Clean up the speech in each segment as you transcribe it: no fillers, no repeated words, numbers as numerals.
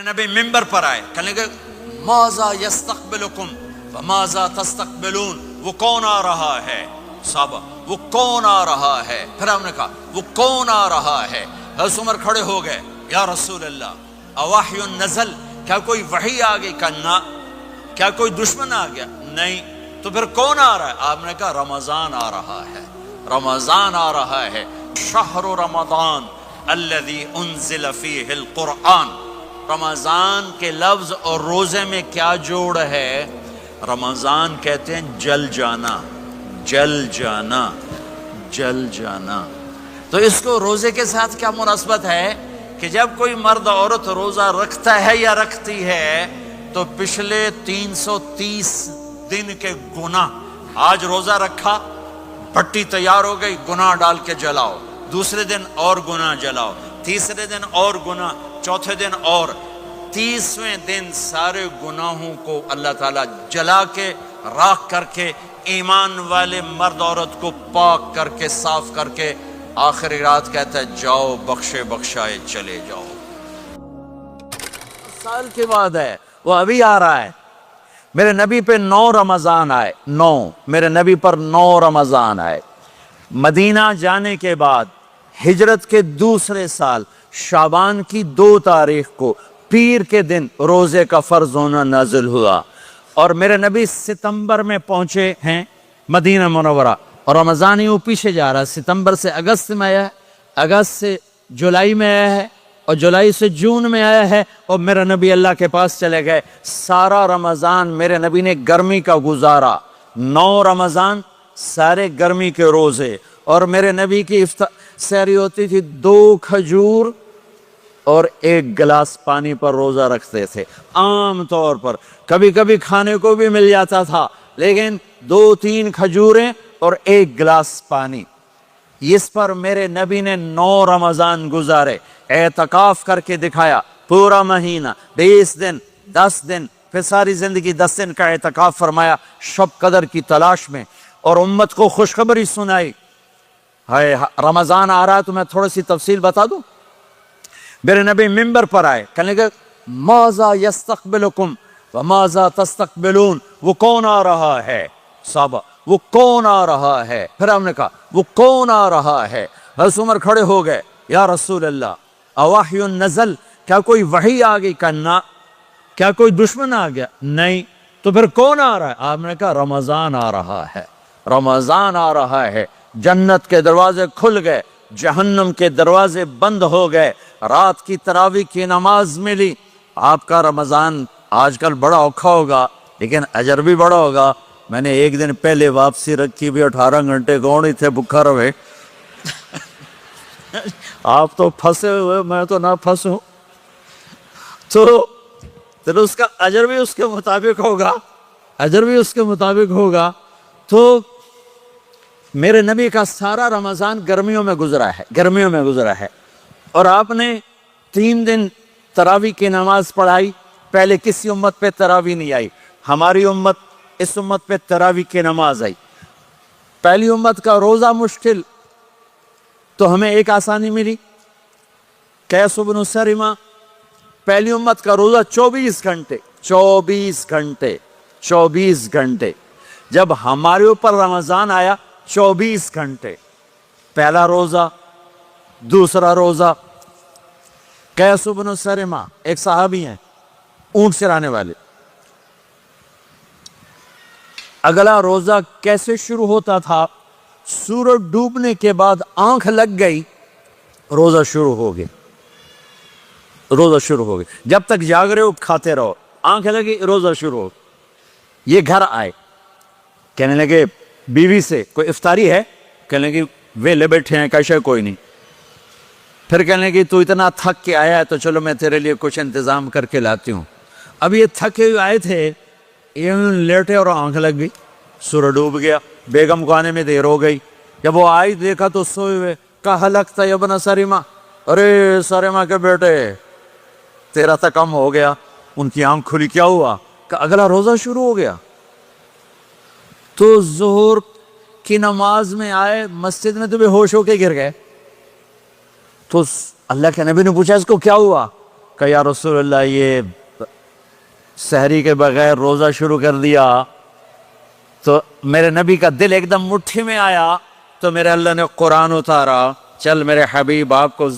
نبی ممبر پر آئے، کہنے لگے ماذا یستقبلکم وماذا تستقبلون، وہ کون آ رہا ہے؟ صحابہ وہ کون آ رہا ہے؟ پھر ہم نے کہا وہ کون آ رہا ہے؟ حضرت عمر کھڑے ہو گئے، یا رسول اللہ اوحی نزل، کیا کوئی وحی آ گئی؟ کہا کیا کوئی دشمن آ گیا؟ نہیں، تو پھر کون آ رہا ہے؟ آپ نے کہا رمضان آ رہا ہے، رمضان آ رہا ہے، شہر رمضان الذی انزل فیہ القرآن۔ رمضان کے لفظ اور روزے میں کیا جوڑ ہے؟ رمضان کہتے ہیں جل جانا، جل جانا، جل جانا۔ تو اس کو روزے کے ساتھ کیا مناسبت ہے کہ جب کوئی مرد عورت روزہ رکھتا ہے یا رکھتی ہے تو پچھلے 330 دن کے گناہ، آج روزہ رکھا، بھٹی تیار ہو گئی، گناہ ڈال کے جلاؤ، دوسرے دن اور گناہ جلاؤ، تیسرے دن اور گناہ، چوتھے دن اور، 30ویں دن سارے گناہوں کو اللہ تعالیٰ جلا کے راکھ کر کے ایمان والے مرد عورت کو پاک کر کے صاف کر کے آخری رات کہتا ہے جاؤ بخشے بخشائے چلے جاؤ۔ سال کے بعد ہے، وہ ابھی آ رہا ہے۔ میرے نبی پہ 9 رمضان آئے، 9 میرے نبی پر 9 رمضان آئے۔ مدینہ جانے کے بعد ہجرت کے دوسرے سال شعبان کی 2 تاریخ کو پیر کے دن روزے کا فرض ہونا نازل ہوا، اور میرے نبی ستمبر میں پہنچے ہیں مدینہ منورہ، اور رمضان ہی وہ پیچھے جا رہا ہے، ستمبر سے اگست میں آیا ہے، اگست سے جولائی میں آیا ہے، اور جولائی سے جون میں آیا ہے، اور میرے نبی اللہ کے پاس چلے گئے۔ سارا رمضان میرے نبی نے گرمی کا گزارا، 9 رمضان سارے گرمی کے روزے، اور میرے نبی کی سحری ہوتی تھی 2 کھجور اور 1 گلاس پانی پر روزہ رکھتے تھے عام طور پر، کبھی کبھی کھانے کو بھی مل جاتا تھا، لیکن 2-3 کھجوریں اور 1 گلاس پانی۔ اس پر میرے نبی نے 9 رمضان گزارے، اعتکاف کر کے دکھایا، پورا مہینہ، 20 دن، 10 دن، پھر ساری زندگی 10 دن کا اعتکاف فرمایا شب قدر کی تلاش میں، اور امت کو خوشخبری سنائی۔ رمضان آ رہا ہے تو میں تھوڑی سی تفصیل بتا دوں۔ میرے نبی ممبر پر آئے، کہنے لگے ماذا یستقبلکم وماذا تستقبلون، وہ کون آ رہا ہے؟ صحابہ وہ کون آ رہا ہے؟ پھر ہم نے کہا وہ کون آ رہا ہے؟ حضرت عمر کھڑے ہو گئے، یا رسول اللہ اوحی نزل، کیا کوئی وحی آ گئی؟ کہا کیا کوئی دشمن آ گیا؟ نہیں، تو پھر کون آ رہا ہے؟ آپ نے کہا رمضان آ رہا ہے، رمضان آ رہا ہے۔ جنت کے دروازے کھل گئے، جہنم کے دروازے بند ہو گئے، رات کی تراویح کی نماز ملی۔ آپ کا رمضان آج کل بڑا اوکھا ہوگا لیکن اجر بھی بڑا ہوگا۔ میں نے 1 دن پہلے واپسی رکھی بھی، 18 گھنٹے کون ہی تھے بکھا رہے۔ آپ تو پھنسے ہوئے، میں تو نہ پھنسوں، تو اس کا اجر بھی اس کے مطابق ہوگا، اجر بھی اس کے مطابق ہوگا۔ تو میرے نبی کا سارا رمضان گرمیوں میں گزرا ہے، گرمیوں میں گزرا ہے، اور آپ نے 3 دن تراویح کی نماز پڑھائی۔ پہلے کسی امت پہ تراویح نہیں آئی، ہماری امت، اس امت پہ تراویح کی نماز آئی۔ پہلی امت کا روزہ مشکل، تو ہمیں ایک آسانی ملی، قیس بن سرمہ۔ پہلی امت کا روزہ 24 گھنٹے، 24 گھنٹے، 24 گھنٹے۔ جب ہمارے اوپر رمضان آیا 24 گھنٹے، پہلا روزہ، دوسرا روزہ۔ قیس بن سرمہ ایک صحابی ہیں، اونٹ چرانے والے۔ اگلا روزہ کیسے شروع ہوتا تھا؟ سورج ڈوبنے کے بعد آنکھ لگ گئی، روزہ شروع ہو گیا، روزہ شروع ہو گیا۔ جب تک جاگ رہے ہو کھاتے رہو، آنکھ لگی روزہ شروع ہو۔ یہ گھر آئے، کہنے لگے بیوی سے کوئی افطاری ہے؟ کہنے لگے ویلے بیٹھے ہیں، کیسے کوئی نہیں۔ پھر کہنے لگے تو اتنا تھک کے آیا ہے تو چلو میں تیرے لیے کچھ انتظام کر کے لاتی ہوں۔ اب یہ تھکے ہوئے آئے تھے، یہ لیٹے اور آنکھ لگ گئی، سورج ڈوب گیا، بیگم کو آنے میں دیر ہو گئی۔ جب وہ آئی دیکھا تو سوئے ہوئے، کہا لگتا ہے ابن سرمہ، ارے سرمہ کے بیٹے تیرا تو کم ہو گیا۔ ان کی آنکھ کھلی، کیا ہوا؟ کہ اگلا روزہ شروع ہو گیا۔ تو ظہر کی نماز میں آئے، مسجد میں تو بے ہوش ہو کے گر گئے۔ تو اللہ کے نبی نے پوچھا اس کو کیا ہوا؟ کہ یا رسول اللہ یہ سحری کے بغیر روزہ شروع کر دیا. تو میرے نبی کا دل ایک دم مٹھی میں آیا, تو میرے اللہ نے قرآن اتارا, چل میرے حبیب آپ کو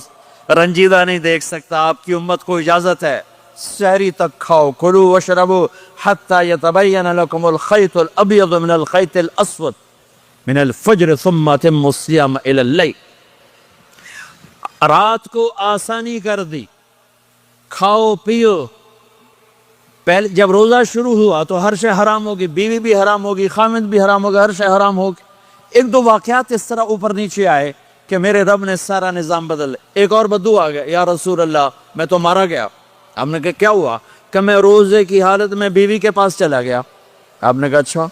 رنجیدہ نہیں دیکھ سکتا, آپ کی امت کو اجازت ہے سحری تک کھاؤ, کلوا واشربوا حتی یتبین لکم الخیط الابیض من الخیط الاسود من الفجر ثم اتموا الصیام الی اللیل. رات کو آسانی کر دی, کھاؤ پیو. پہلے جب روزہ شروع ہوا تو ہر شے حرام ہوگی, بیوی بھی حرام ہوگی, خامد بھی حرام ہوگا, ہر شے حرام ہوگی. ایک دو واقعات اس طرح اوپر نیچے آئے کہ میرے رب نے سارا نظام بدل. ایک اور بدو آ گیا, یا رسول اللہ میں تو مارا گیا. آپ نے کہا کیا ہوا؟ کہ میں روزے کی حالت میں بیوی کے پاس چلا گیا. آپ نے کہا اچھا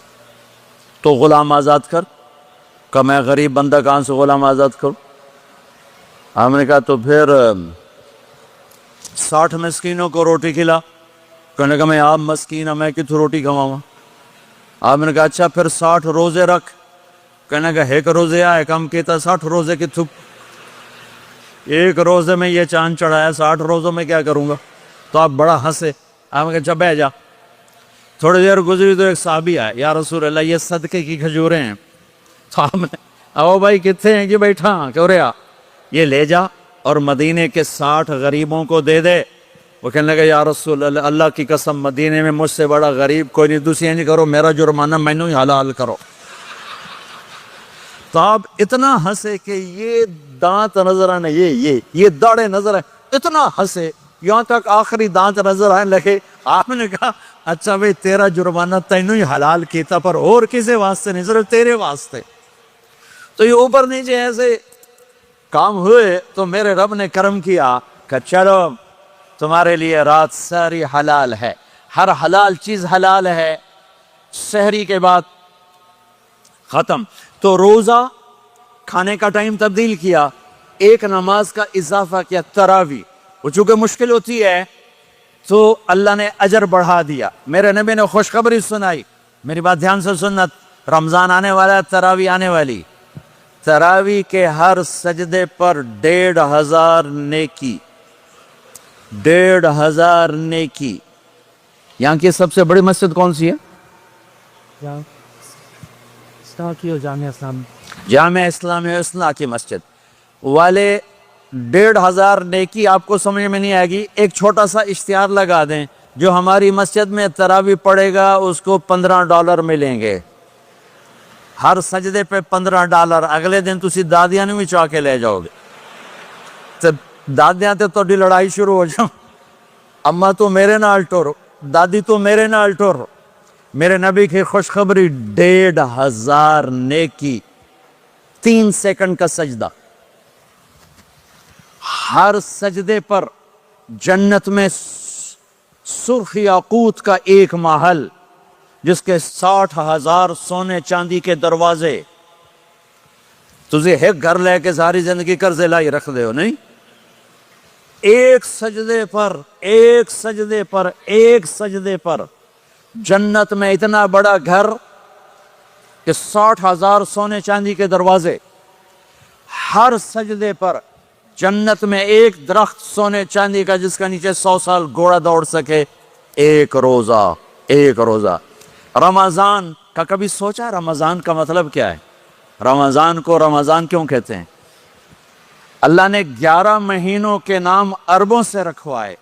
تو غلام آزاد کر. کہ میں غریب بندہ کہاں سے غلام آزاد کروں؟ آپ نے کہا تو پھر 60 مسکینوں کو روٹی کھلا. کہنے کا میں آپ مسکین ہوں, میں کتوں روٹی کھواؤں؟ آپ نے کہا اچھا پھر 60 روزے رکھ. کہنے کا ایک روزے آئے کم کیتا 60 روزے کی تھپ. ایک روزے میں یہ چاند چڑھایا, 60 روزوں میں کیا کروں گا؟ تو آپ بڑا ہنسے. آپ نے کہا اچھا بیٹھ جا. تھوڑی دیر گزری تو ایک صحابی آئے, یا رسول اللہ یہ صدقے کی کھجوریں ہیں. تو آپ نے او بھائی کتنے ہیں؟ کہ بیٹھا کیوں رہا, یہ لے جا اور مدینے کے 60 غریبوں کو دے دے. وہ کہنے لگا یا رسول اللہ, اللہ کی قسم مدینے میں مجھ سے بڑا غریب کوئی نہیں, دوسری نہیں کرو, میرا جرمانہ مینوں ہی حلال کرو. تو آپ اتنا ہنسے کہ یہ دانت نظر آنے, یہ داڑے نظر آئے, اتنا ہنسے یہاں تک آخری دانت نظر آنے لگے. آپ نے کہا اچھا بھائی تیرا جرمانہ تینوں ہی حلال کیتا, پر اور کسی واسطے نہیں, صرف تیرے واسطے. تو یہ اوپر نیچے ایسے کام ہوئے تو میرے رب نے کرم کیا کہ چلو تمہارے لیے رات ساری حلال ہے, ہر حلال چیز حلال ہے. سحری کے بعد ختم. تو روزہ کھانے کا ٹائم تبدیل کیا, ایک نماز کا اضافہ کیا, تراویح. وہ چونکہ مشکل ہوتی ہے تو اللہ نے اجر بڑھا دیا. میرے نبی نے خوشخبری سنائی, میری بات دھیان سے سننا, رمضان آنے والا ہے, تراویح آنے والی. تراویح کے ہر سجدے پر 1500 نیکی, 1500 نیکی. یہاں کی سب سے بڑی مسجد کون سی ہے؟ جامع اسلامی اصلاح کی مسجد والے. 1500 نیکی آپ کو سمجھ میں نہیں آئے گی. ایک چھوٹا سا اشتہار لگا دیں, جو ہماری مسجد میں تراویح پڑے گا اس کو $15 ملیں گے, ہر سجدے پہ $15. اگلے دن تسی دادیاں نہیں بھی چاہ کے لے جاؤ گے. دادیاں تے توڑی لڑائی شروع ہو جاؤ, اماں تو میرے نال ٹورو, دادی تو میرے نال ٹورو. میرے نبی کی خوشخبری 1500 نیکی, 3 سیکنڈ کا سجدہ. ہر سجدے پر جنت میں سرخ یاقوت کا ایک محل, جس کے 60,000 سونے چاندی کے دروازے. تجھے ایک گھر لے کے ساری زندگی قرضے لائی رکھ دے ہو نہیں. ایک سجدے پر جنت میں اتنا بڑا گھر کہ 60,000 سونے چاندی کے دروازے. ہر سجدے پر جنت میں ایک درخت سونے چاندی کا جس کا نیچے 100 سال گھوڑا دوڑ سکے. ایک روزہ. رمضان کا کبھی سوچا رمضان کا مطلب کیا ہے؟ رمضان کو رمضان کیوں کہتے ہیں؟ اللہ نے 11 مہینوں کے نام عربوں سے رکھوائے,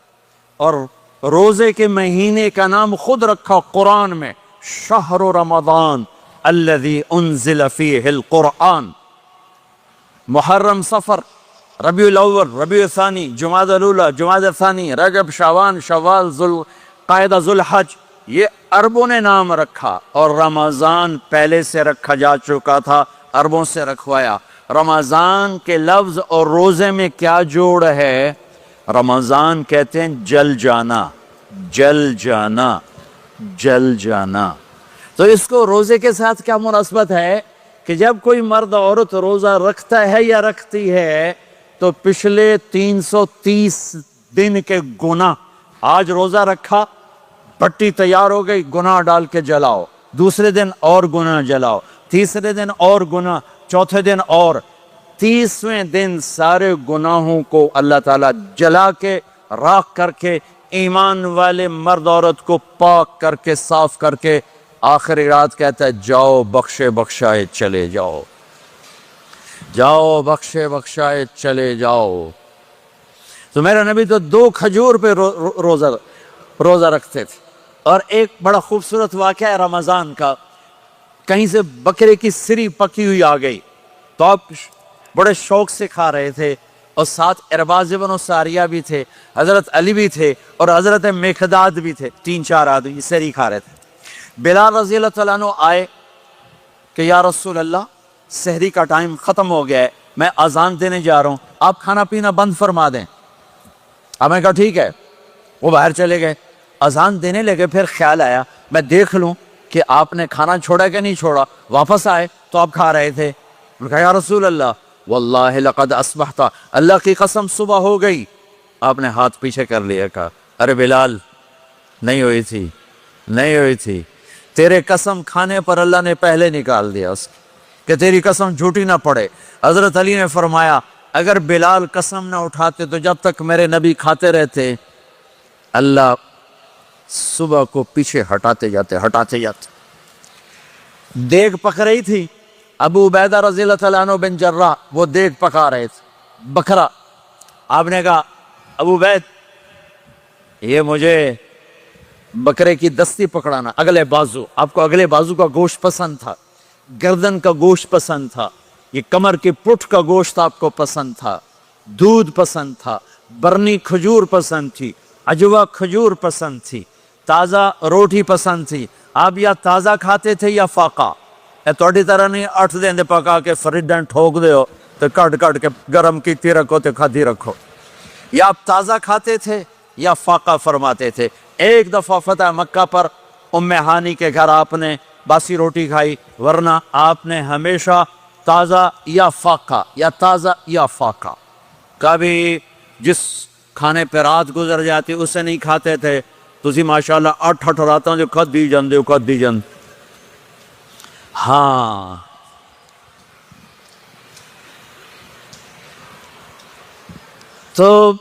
اور روزے کے مہینے کا نام خود رکھا قرآن میں, شہر رمضان الذی انزل فیہ القرآن. محرم, صفر, ربیع الاول, ربیع الثانی, جمادی الاولی, جمادی الثانی, رجب, شعبان, شوال, قاعدہ, ذوالحج, یہ عربوں نے نام رکھا. اور رمضان پہلے سے رکھا جا چکا تھا, عربوں سے رکھوایا. رمضان کے لفظ اور روزے میں کیا جوڑ ہے؟ رمضان کہتے ہیں جل جانا. تو اس کو روزے کے ساتھ کیا مناسبت ہے کہ جب کوئی مرد عورت روزہ رکھتا ہے یا رکھتی ہے تو پچھلے 330 دن کے گناہ, آج روزہ رکھا, پٹی تیار ہو گئی, گناہ ڈال کے جلاؤ, دوسرے دن اور گناہ جلاؤ, تیسرے دن اور گناہ, چوتھے دن اور, 30ویں دن سارے گناہوں کو اللہ تعالیٰ جلا کے راکھ کر کے ایمان والے مرد عورت کو پاک کر کے صاف کر کے آخری رات کہتا ہے جاؤ بخشے بخشائے چلے جاؤ، جاؤ بخشے بخشائے چلے جاؤ۔ تو میرا نبی تو 2 کھجور پہ روزہ رکھتے تھے۔ اور ایک بڑا خوبصورت واقعہ ہے رمضان کا، کہیں سے بکرے کی سری پکی ہوئی آ گئی تو آپ بڑے شوق سے کھا رہے تھے، اور ساتھ ارباز بن ساریہ بھی تھے، حضرت علی بھی تھے اور حضرت مقداد بھی تھے، 3-4 آدمی سری کھا رہے تھے۔ بلال رضی اللہ تعالیٰ عنہ آئے کہ یا رسول اللہ سحری کا ٹائم ختم ہو گیا ہے، میں اذان دینے جا رہا ہوں، آپ کھانا پینا بند فرما دیں۔ اب میں کہا ٹھیک ہے، وہ باہر چلے گئے، اذان دینے لگے، پھر خیال آیا میں دیکھ لوں کہ آپ نے کھانا چھوڑا کہ نہیں چھوڑا، واپس آئے تو آپ کھا رہے تھے۔ میں کہا یا رسول اللہ واللہ لقد اصبحت، اللہ کی قسم صبح ہو گئی۔ آپ نے ہاتھ پیچھے کر لیا، کہا ارے بلال نہیں ہوئی تھی، نہیں ہوئی تھی، تیرے قسم کھانے پر اللہ نے پہلے نکال دیا اس کہ تیری قسم جھوٹی نہ پڑے۔ حضرت علی نے فرمایا اگر بلال قسم نہ اٹھاتے تو جب تک میرے نبی کھاتے رہتے اللہ صبح کو پیچھے ہٹاتے جاتے۔ دیگ پک رہی تھی، ابو عبیدہ رضی اللہ تعالیٰ عنہ بن جراح وہ دیگ پکا رہے تھے، بکرا۔ آپ نے کہا ابو عبید یہ مجھے بکرے کی دستی پکڑانا، اگلے بازو، آپ کو اگلے بازو کا گوشت پسند تھا، گردن کا گوشت پسند تھا، یہ کمر کی پٹھ کا گوشت آپ کو پسند تھا، دودھ پسند تھا، برنی کھجور پسند تھی، عجوا کھجور پسند تھی، تازہ روٹی پسند تھی۔ آپ یا تازہ کھاتے تھے یا فاقہ، توڑی طرح نہیں 8 دن پکا کے فریڈن ٹھوک دے ہو تو کٹ کے گرم کی رکھو تو کھاتی رکھو، یا آپ تازہ کھاتے تھے یا فاقہ فرماتے تھے۔ ایک دفعہ فتح مکہ پر ام ہانی کے گھر آپ نے باسی روٹی کھائی، ورنہ آپ نے ہمیشہ تازہ یا فاقہ یا تازہ یا فاقہ، کبھی جس کھانے پہ رات گزر جاتی اسے نہیں کھاتے تھے۔ تسی ماشاءاللہ 8 راتاں جو کھدی جان۔ ہاں تو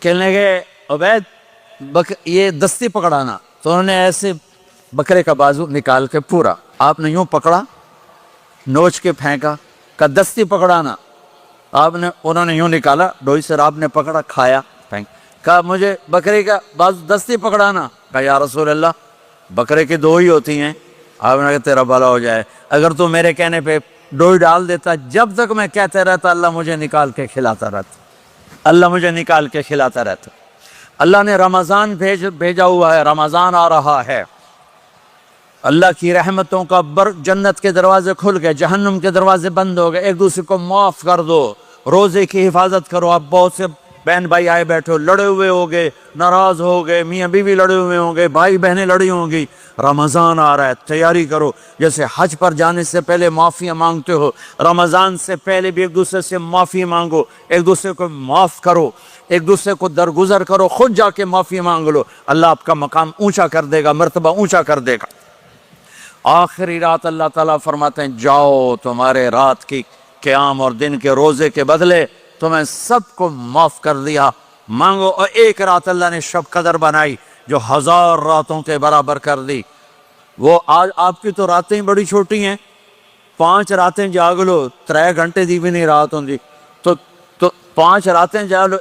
کہنے لگے عبید یہ دستی پکڑانا، تو انہوں نے ایسے بکرے کا بازو نکال کے پورا آپ نے یوں پکڑا، نوچ کے پھینکا، کہ دستی پکڑانا، انہوں نے یوں نکالا ڈوئی سے، آپ نے پکڑا کھایا پھینک، کہا مجھے بکرے کا بازو دستی پکڑانا، کہا یا رسول اللہ بکرے کی 2 ہی ہوتی ہیں۔ آپ نے کہا تیرا بھلا ہو جائے، اگر تو میرے کہنے پہ ڈوئی ڈال دیتا، جب تک میں کہتے رہتا اللہ مجھے نکال کے کھلاتا رہتا، اللہ مجھے نکال کے کھلاتا رہتا۔ اللہ نے رمضان بھیجا ہوا ہے، رمضان آ رہا ہے، اللہ کی رحمتوں کا جنت کے دروازے کھل گئے، جہنم کے دروازے بند ہو گئے، ایک دوسرے کو معاف کر دو، روزے کی حفاظت کرو۔ آپ بہت سے بہن بھائی آئے بیٹھے ہو، لڑے ہوئے ہوگے، ناراض ہو گئے، میاں بیوی لڑے ہوئے ہوں گے، بھائی بہنیں لڑی ہوں گی، رمضان آ رہا ہے، تیاری کرو۔ جیسے حج پر جانے سے پہلے معافیاں مانگتے ہو، رمضان سے پہلے بھی ایک دوسرے سے معافی مانگو، ایک دوسرے کو معاف کرو، ایک دوسرے کو درگزر کرو، خود جا کے معافی مانگ لو، اللہ آپ کا مقام اونچا کر دے گا، مرتبہ اونچا کر دے گا۔ آخری رات اللہ تعالیٰ فرماتے ہیں جاؤ، تمہارے رات کی قیام اور دن کے روزے کے بدلے تمہیں سب کو معاف کر دیا، مانگو۔ اور ایک رات اللہ نے شب قدر بنائی جو 1000 راتوں کے برابر کر دی۔ وہ آج آپ کی تو راتیں بڑی چھوٹی ہیں، 5 راتیں جاگ لو، 3 گھنٹے دی بھی نہیں رات ہوں، تو 5 راتیں جاگ لو،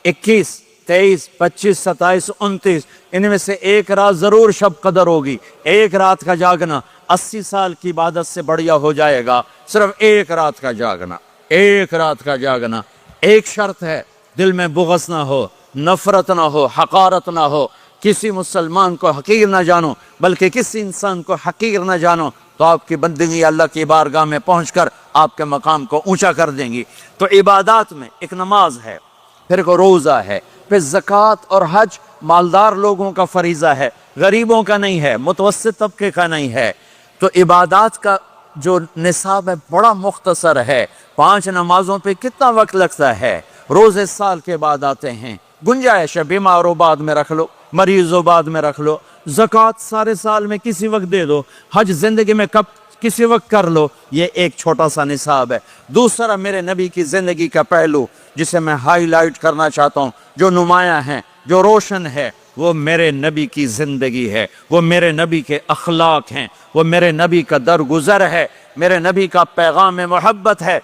21 23 25 27 29، ان میں سے ایک رات ضرور شب قدر ہوگی۔ ایک رات کا جاگنا 80 سال کی عبادت سے بڑھیا ہو جائے گا، صرف ایک رات کا جاگنا، ایک رات کا جاگنا۔ ایک شرط ہے، دل میں بغض نہ ہو، نفرت نہ ہو، حقارت نہ ہو، کسی مسلمان کو حقیر نہ جانو، بلکہ کسی انسان کو حقیر نہ جانو، تو آپ کی بندگی اللہ کی بارگاہ میں پہنچ کر آپ کے مقام کو اونچا کر دیں گی۔ تو عبادات میں ایک نماز ہے، پھر ایک روزہ ہے، پھر زکوٰۃ اور حج مالدار لوگوں کا فریضہ ہے، غریبوں کا نہیں ہے، متوسط طبقے کا نہیں ہے۔ تو عبادات کا جو نصاب ہے بڑا مختصر ہے، 5 نمازوں پہ کتنا وقت لگتا ہے، روزے سال کے بعد آتے ہیں، گنجائش ہے، بیمار ہو بعد میں رکھ لو، مریض ہو بعد میں رکھ لو، زکوٰۃ سارے سال میں کسی وقت دے دو، حج زندگی میں کسی وقت کر لو، یہ ایک چھوٹا سا نصاب ہے۔ دوسرا میرے نبی کی زندگی کا پہلو جسے میں ہائی لائٹ کرنا چاہتا ہوں، جو نمایاں ہے، جو روشن ہے، وہ میرے نبی کی زندگی ہے، وہ میرے نبی کے اخلاق ہیں، وہ میرے نبی کا درگزر ہے، میرے نبی کا پیغام محبت ہے۔